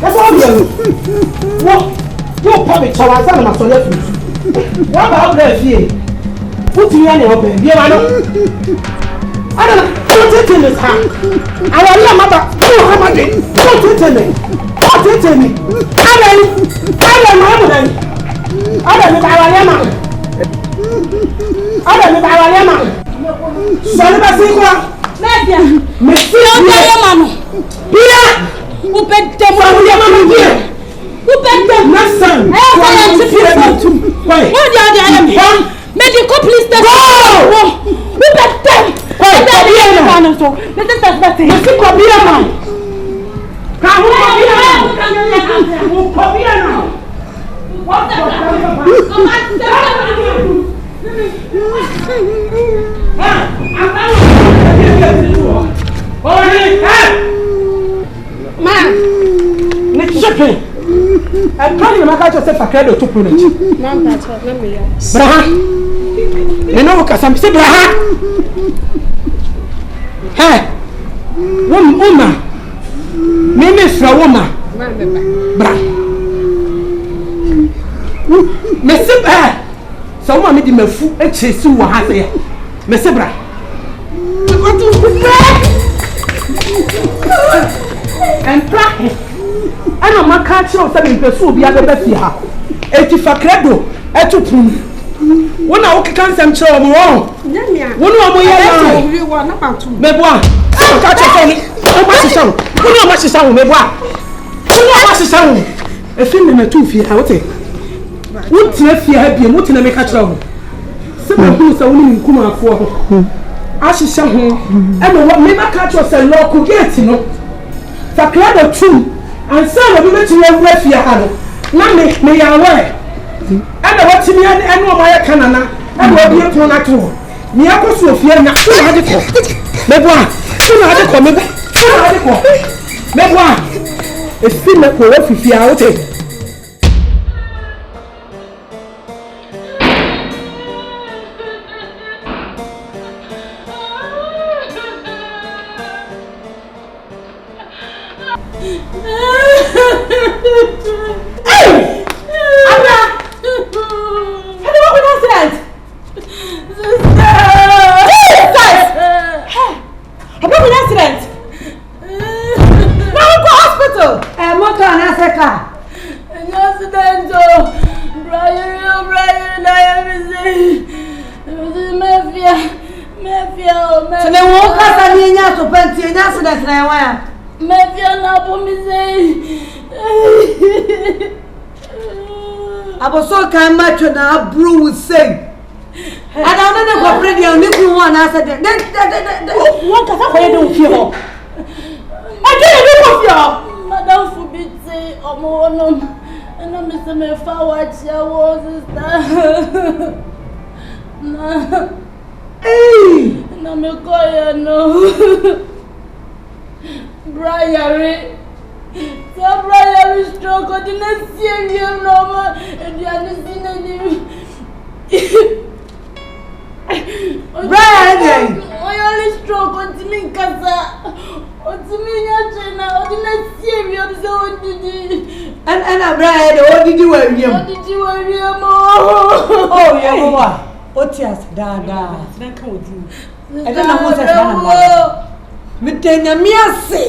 That's all you. What? You probably tell us I'm sorry for you. What about that here? Put you in your bed. You know. I don't know. Put it in this hand. I will let mother. Put it in me. Put it in me. I don't know. Sorry, but see what? Merci. Bien. Vous pète tes mots. Vous pète tes mots. Mais du coup, plus de vous pète tes I'm trying to make yourself a credit to put it. Braha, you know, because I'm saying Braha. Hey, woman, maybe it's a woman. Bra, Messi, someone made him a fool and chase you. What has he? Messi, Bra. And practice. I know my catch of something to be able to see her. If you credo, to prove. When I can send you wrong. One of my Mebois, catch of any. How much is sound? How much is sound? Mebois. How much is sound? A film in a 2 feet. I would say. What's your fear? Happy and what in a make a trouble? Some who is a woman in Kuma for. I should show him. And what made my catch of a local get, you know. Sacred true. And some of you to your refuge. Nanny, may I wear. And what's in the end of my canana, and what you turn at all. Niako Sophia, not radical. Mebois, radical, Mebois. It's still a coffee if you are out. I was so kind much when I brew would say. I don't know what pretty and little one answered that. What can I do with you? I can't do with you. Madame forbid say, or more, and I'm Mr. Mefa, what your was that? Hey, no, me call no. Brian. So Brian is strong, I didn't see him normal, and you haven't seen him. Brian, I only strong on to me, Casa. On to me, China, I didn't see him, so did you? And Brian, what did you wear? What did you wear? Oh, yeah, what yes, Dada. I don't know what's happening. Mitenya Miasi.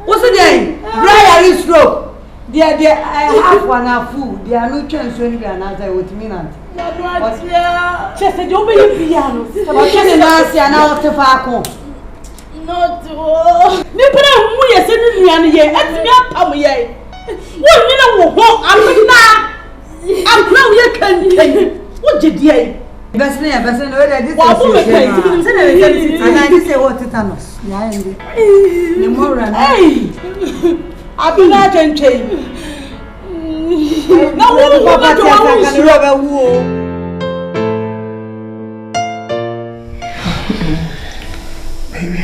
What's the name? Brian is stroke. They are half one half food. They are no chance to be another with me. Just a job in piano. What can I say now to Faco? Not all. Nipper, we are sending me on the year. That's me up. What minute walk? I'm now you can. What did you? Best name, best name. Where I did. And I did say what it was. Yeah, the more hey, I've been out and change. Now, what baby,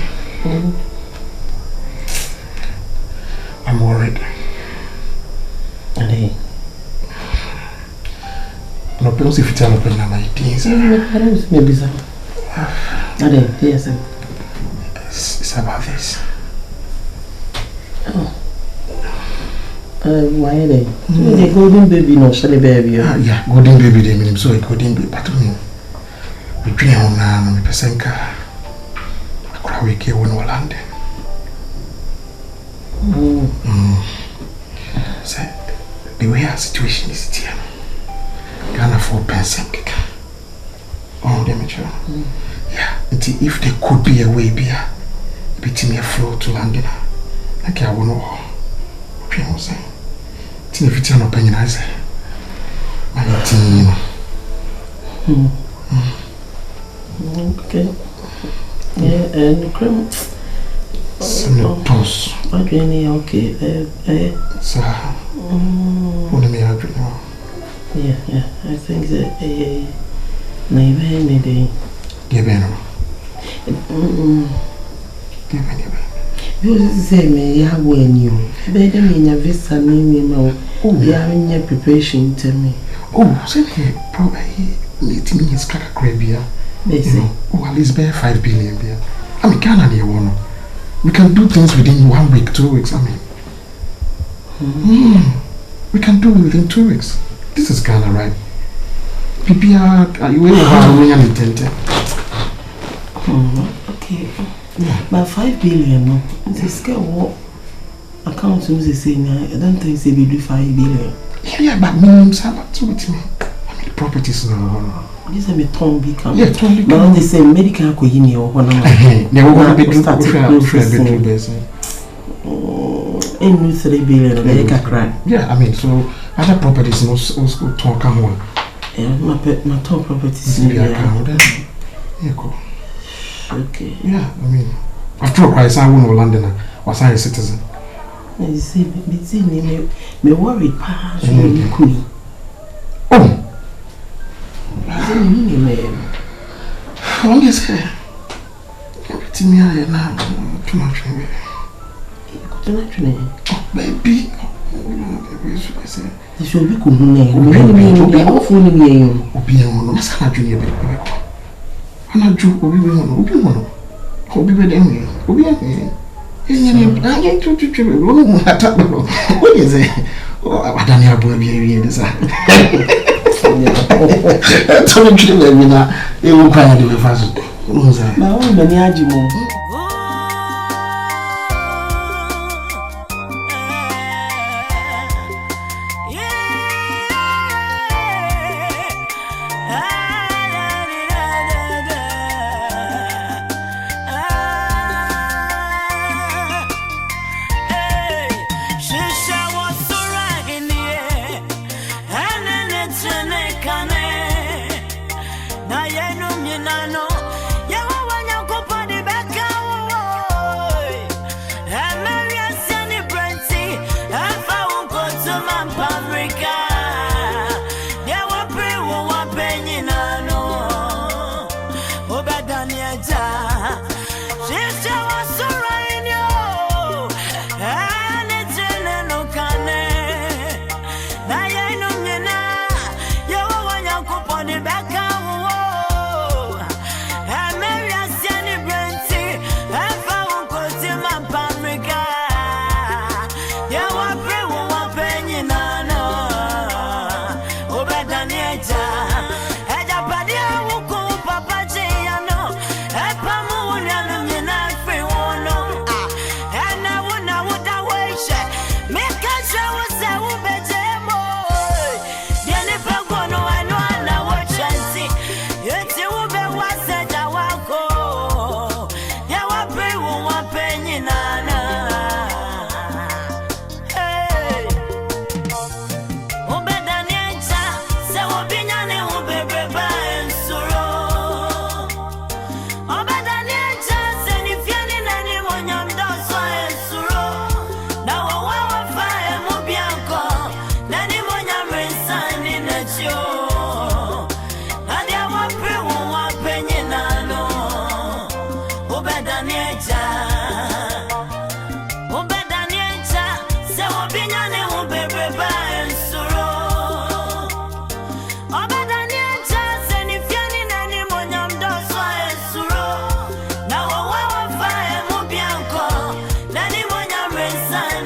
I'm worried. Adie. No, because if it's an open my ideas. Maybe so. Adie, yes. It's about this. Why they? The golden baby, no, shall baby. Yeah, golden baby, they mean so a golden baby, but we dream on a pesenka. I could have wake you when we're landing. Say, the way our situation is here, can't afford pesenka. Oh, damage. Yeah, if there could be a way, between me a flow to London, like I will know. What I'm saying. If it's an opinion, I say, okay. Yeah, and cream. Some toast. Okay. Sir, what do you agree now? Yeah. I think that maybe any day. Give in. You say me, I when you. Better mean a visa name, oh, you are in your preparation to me. Oh, say, probably let me is crack crabia. They say, oh, at least bear 5 billion beer. I mean, Ghana, dear one. We can do things within 1 week, 2 weeks. I mean, we can do it within 2 weeks. This is Ghana, right? People are you will have a intended. Okay. But 5 billion, no. It's a what account to say, I don't think they will do 5 billion. Yeah, but minimum salary to me. I mean, properties no. This is a ton become. Yeah, ton become. But they say medical coin or one. They will go be start to in 3 billion, they can cry. Yeah, I mean, so other properties also talk on. Yeah, my top properties. Yeah, okay. Yeah, I mean, after all, I saw one Londoner was I a citizen. You see, me worried past you queen. Oh, I didn't mean me. How long is it? Everything me I now too much. Oh, baby. This will be good. Me, I'm fooling you. Opium, no, Sana Junior. I'm not joking. Obi be dem. Obi e. I get to what is it? Oh, I don't know about you this. Tell me to me now. E will cry the fast. Na o mani ajimo. Sun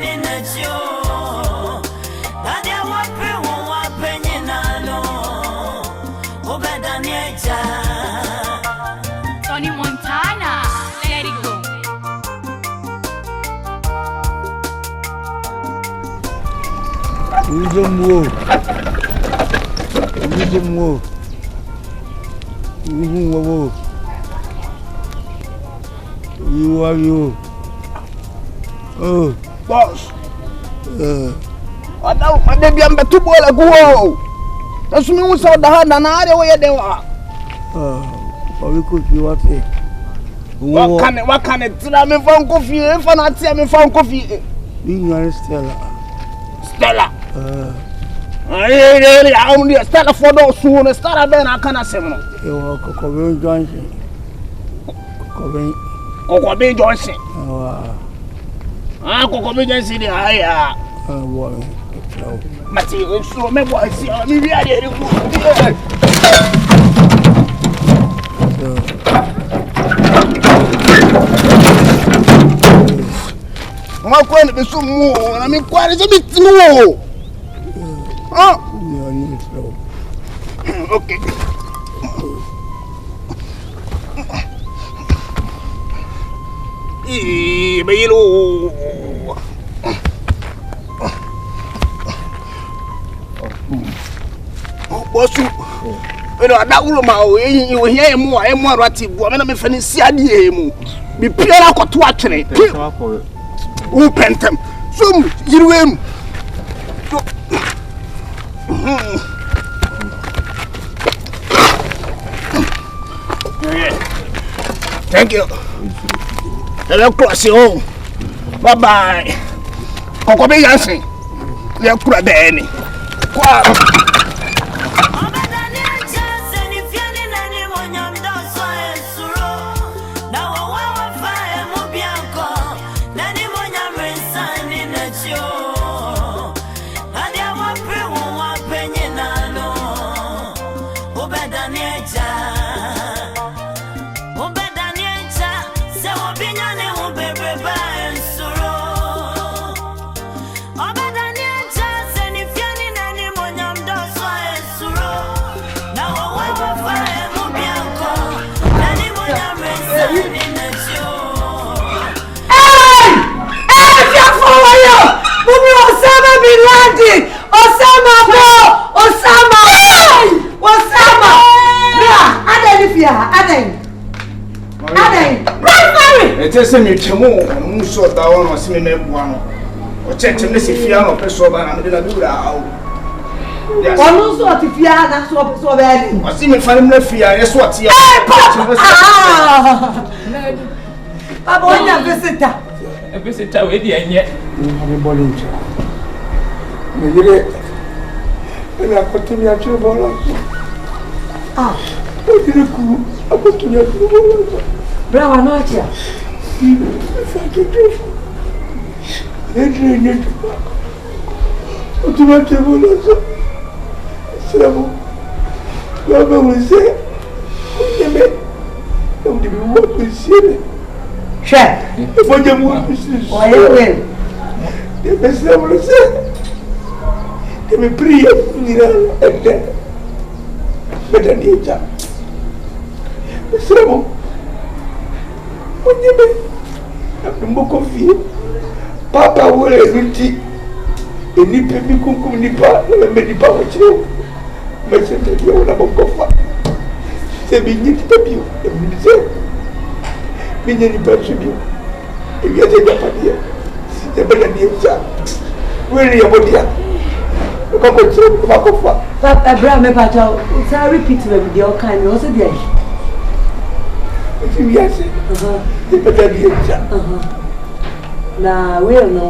Uzomo. You are you. Oh, boss. I don't want to be a two boy like whoa. That's me who saw the hand and I way they were. But we could be what it. What can it tell me from coffee? If I not tell me from coffee, you are Stella. I only start for those soon. Start then I can't say no. You are Cocobe Johnson. Cocobe Johnson. Cocobe Johnson. I boy. Matthew, so maybe I see. Maybe I did. I'm going to be so more. I mean, quite a bit more. Oh, okay. Boss, you know, that woman, you hear more, I'm more ratty, woman, I'm a fancy idea. Be pure out to watch it. Who pent them? So, you will. Thank you. Hello, cross you home. Bye bye. Cocobe Yancy. You're crazy, Danny. Tell me, Chamo, so that one was me, one or check him, Missy Fiano, Pessoa, and I do that. Yes, almost what if you are not so bad. I see me find the fear, yes, what you are. Papa, a visitor with you, and yet you have a volunteer. And I continue to volunteer. Ah, what did you do? I continue to volunteer. Bravo, not here. If I can do it, then I need to back. What do I do? Sabo, Baba will say, Onyame, don't be what we see. Share. If I don't want to see, why you will? The best I will say, they will pray and then, but I need that. Sabo, Onyame. Papa will empty any baby cook nipa, many power chill. Messenger, you will have a coffer. Say, be neat baby, and say, be any person you. If you take up a dear, the better dear, where are your body? Look up at you, back of what? But Abraham, it's a repeat of your kind, also there. If you yes, the better dear. Now, we'll know.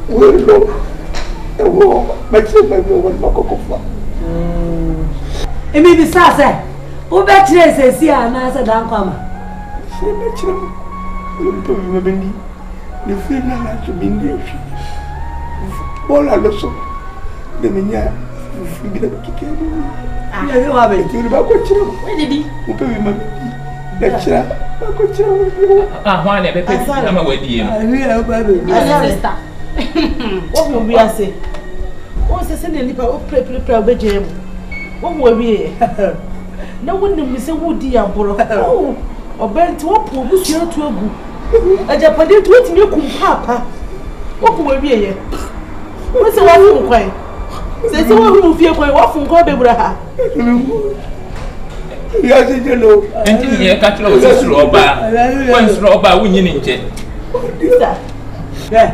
We'll know. The war, but you may go one back of what. It may be Sassa. Who bet you says, see, and I said, don't come. Say, bet you, you feel like to be near. All I also, the Minia, you be able to kill me. I have it. You about what you where did he? Who pay me? That's why I never paid. I'm away. What will we say? What's the sending of prepare the jam? What will we? No one will say, Woody and Borough. Oh, or bent to a poor bush to a good. A Japanese to it, you come, Papa. What will we? What's the one? Say who fear boy what from go be bra. Ya se jelo. Enti ni ka tro o suro oba. Wan suro oba wunyi ni nche. Sir. Yeah.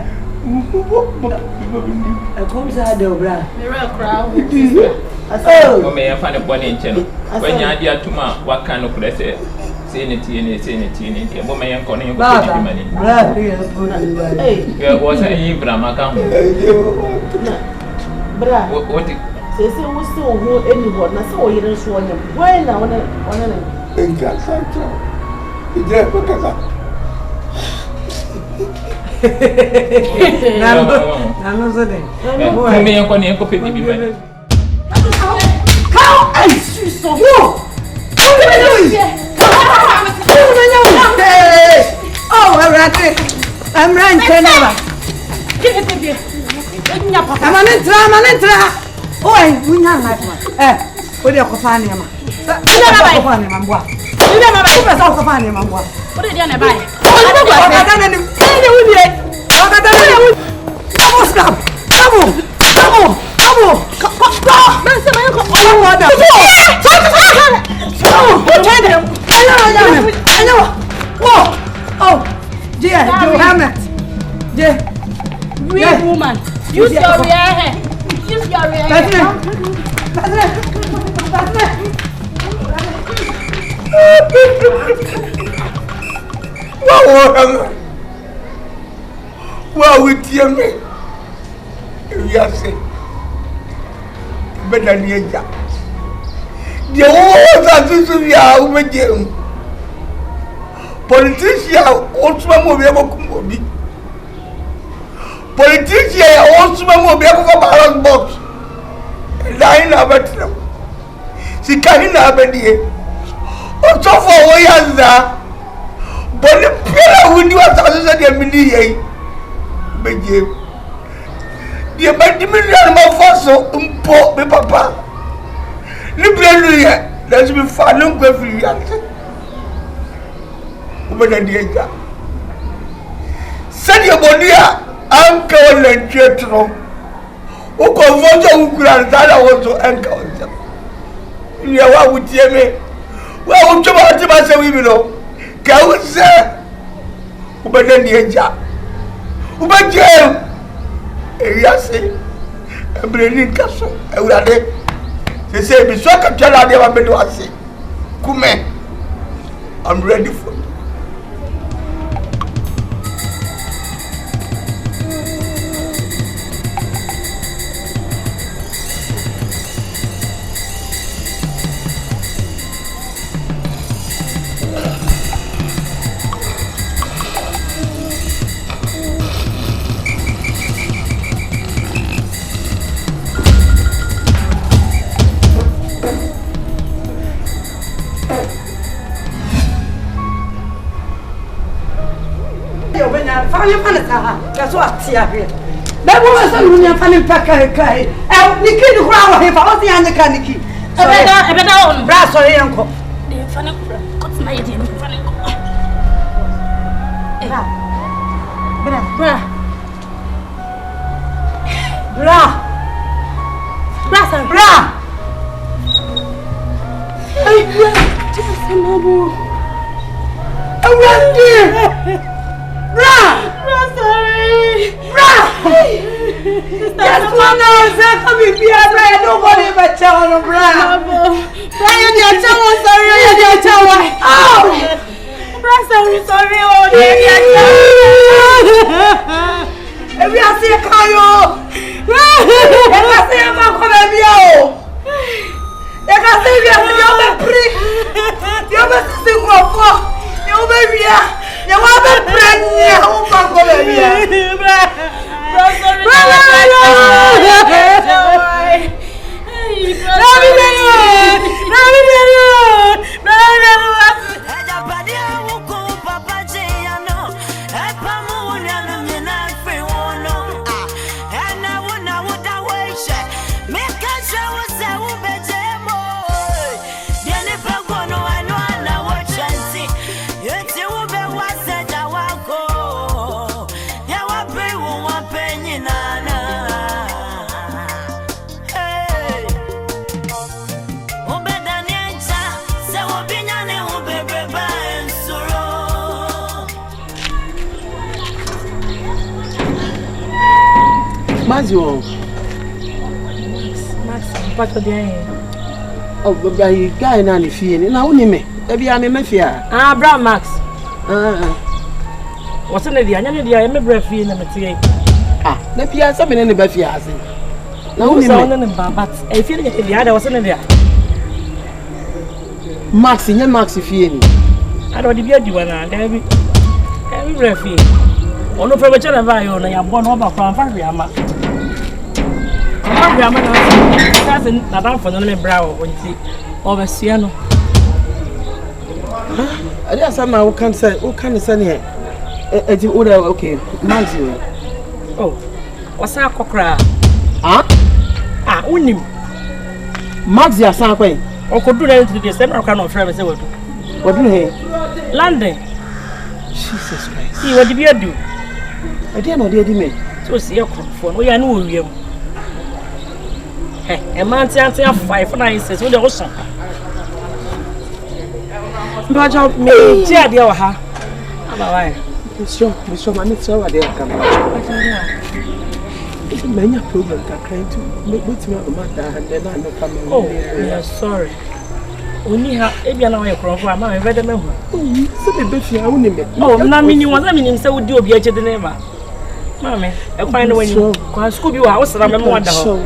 I come say the bra. Me real crowd. O me ya fa ne bone nche no. Wanya ade atuma waka no kure se say ne tie ne tie mo me yan ko ne ko di mani. Bra. Hey. Wo say yi bra maka ho. Bra. What Say we still who anyone na say o yire so onye. Why na one Enka Asante. Ije pokaza. Nano so den. Mo me yan ko ne ko pe di mani. How and so who? Oh, I'm running. I'm an oh, we not like one. What are you finding? What are you finding? What are you finding? Real woman, use your real hair. Use your real hair. Wow, with me. Yes, better than you. The whole that to be out with you. Politician, also, will be able to be. Politician, also, will be able to ballot box. Line about them. She can't have any. Also, for what that. But the prayer when you are talking a million. But you. The million of fossil, import me, papa. Liberally, let's be following with you. But dear, send your body, uncle and Jetro. Who converted who grant that I want to encounter. You are what would you me? Well, would you want to say we know? Can we say? But then the job. But jail. Yes, I'm bringing castle. I will add it. They say, be so can tell I never been to us. Come, I'm ready for you. Family Panata, that's what I here. That was a union family packer. Nikki, the crowd here for all the Anakaniki. A better own brass or uncle. The funny what's my idea? Funny. Bra. Around here. Sorry. Just one hour, come with me, nobody but tell no bra. Brian, you're sorry, you're oh, sorry, oh, if you see a car, if see a man come and you. You can say you're free. You're sitting for you, baby. You want to bring me home from Colombia. Yeah, Mazio. Max, what are they? Oh, but I guy na ni fie ni na woni me. E bia me mafia. Ah, bra Max. What's in the dia? Nya dia me bra fie na metie. Ah, na pia se me ne ba fie ase. Na woni me. Na ba but e fie the dia da what's in the dia? Max, nya Max fie ni. I don't be adi wana da bi. E me bra fie. Ono fe beche na ba yo na ya bo na oba kwa fa hwe ama. Fa hwe ama na sa se na dan fo no me bra wo nti. Obesia no. Adie asama wo kan say ne e okay Max you. Oh, wasa kokra. Ah? Ah, unim. Max ya san kwen. Okodu na into the same aka no frɛ me say wadu. Wadu he? London. Jesus Christ. He wadi bi adu. Adie na odi me. So see your confo no ya na wo wiem. E man tiante 596 wo de wo so. Mbaja me. Ti ade wa ha. Aba why? Mr. Mami tell ade aka. It's a many problem that trying to make me matter and then I know family. Oh, yeah, sorry. Oni ha e bia na wo yekrofo ama me bede me hu. Se be be I woni me. Oh, na mini wona mini se wodi obi ache de ne ma. Mame, e kwan no wani. Kwa school bi wa wo sra me mo da ho.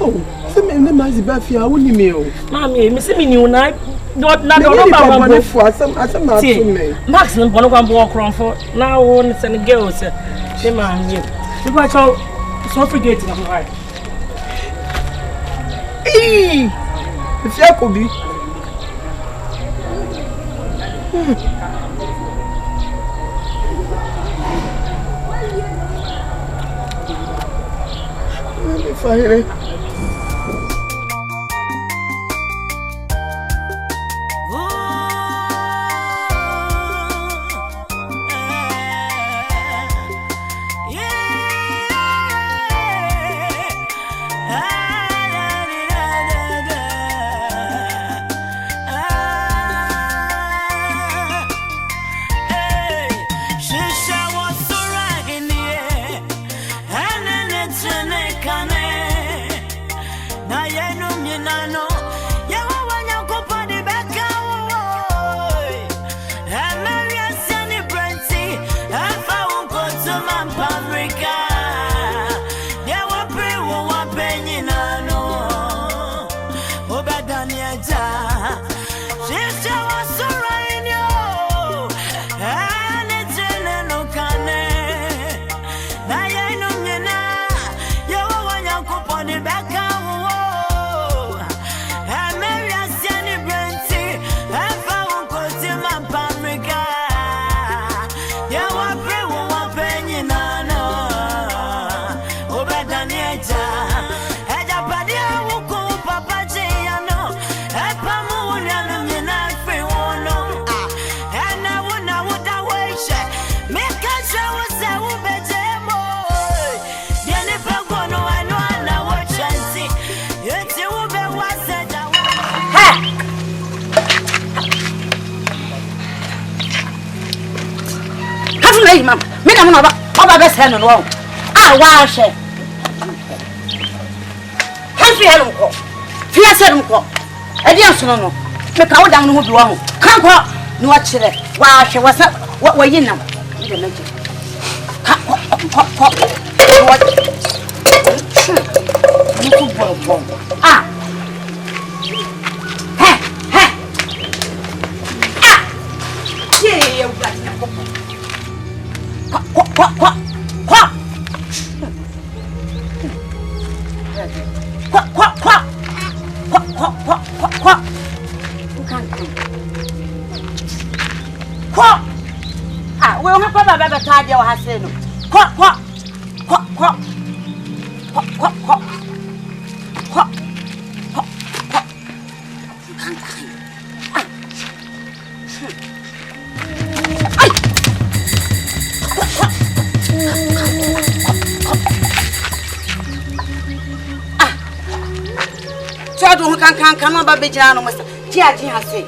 Oh, se me ne mazi ba fi I woni me o. Mame, me se mini una na do no ba wa bo. Asam na to me. Max no bono kwa bo krofo. Na wo ne se ne girl se. Se ma nye. You go to so forget na why. If you could be. If I hear it. Hey, mama, me na mo ba be se no no. Ah, wa hye. Kan fi helum ko. Fi asedum ko. Edi anso no no. Me ka wo dan no ho bi wa ho. Kan ko no wa kire. Wa hye wa yinam. Me de meje. Ka ko. Wa. Ni ko bo. Ah. He. Ah. Ye wa na ko. Qua. Ah, we don't have to tie your hassle. Qua. Can no baby jano must Giaji has said.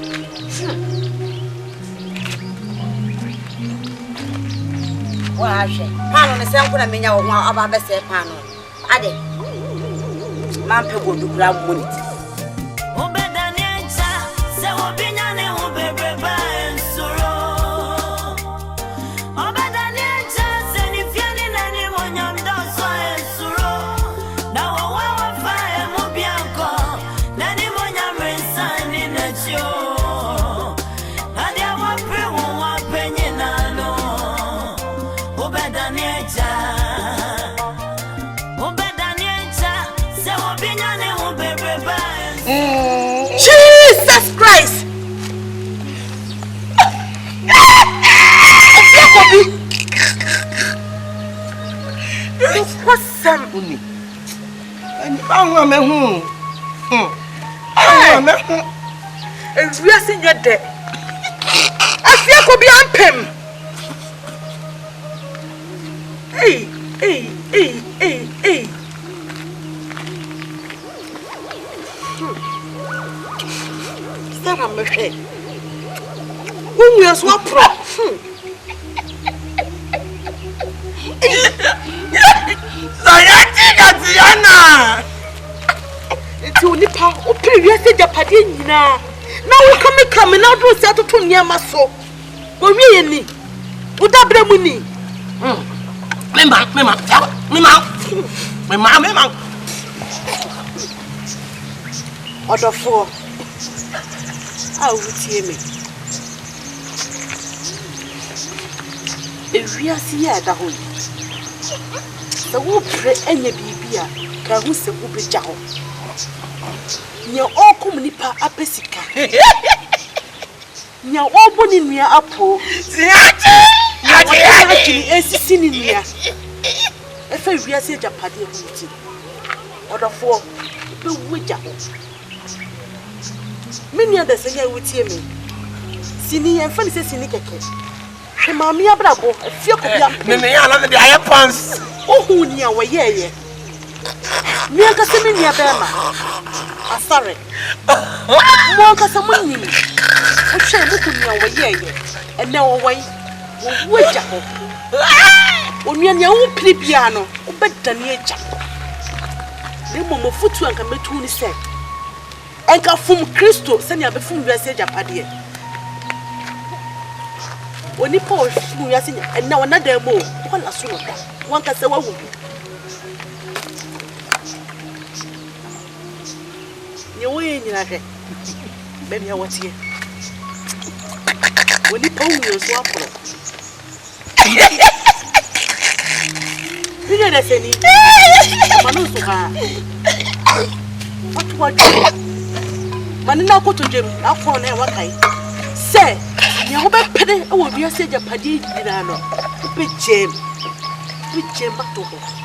Washe. Pano ne sen kuna menya wo aba be se pano. Ade. Man pe go du grab money. Jesus Christ! What's something? And I'm a home. It's really your debt. I feel could be on him. Hey. I'm a head. Who will swap? Diana! It's only part of previous Japadina. Now we coming out to settle to near my soul. But really, would that bring money? Mama. Order 4. I will hear me. If we are see at the home, the wool pray any baby, can who say will be jaw. Near all communipa a pesica. Near all bonny near a poor. Seen in here. If I reasset a party of order 4, the witcher. Many others say would hear me. Sini and Fanny says, Sinica. Mammy Abrabo, a few of them. The higher pants. Oh, who near way, yeah. Near Casamania Bama. Sorry. More Casamani. What shall look at me away, yeah. And now away. Wait, when you're your play piano, better near chapel. The moment foot and can be 20 cents. And come from Christo, send you a full message of Adie. When you post, you are saying, and now another more. One as soon as one can say, what would you way in your head? Maybe I was here. When you post your swap, you know that's any. What? Manina go to Jim, I'll phone her what I say. You have a penny, I will be a sage of Paddy, Dinano. With Jim back to her.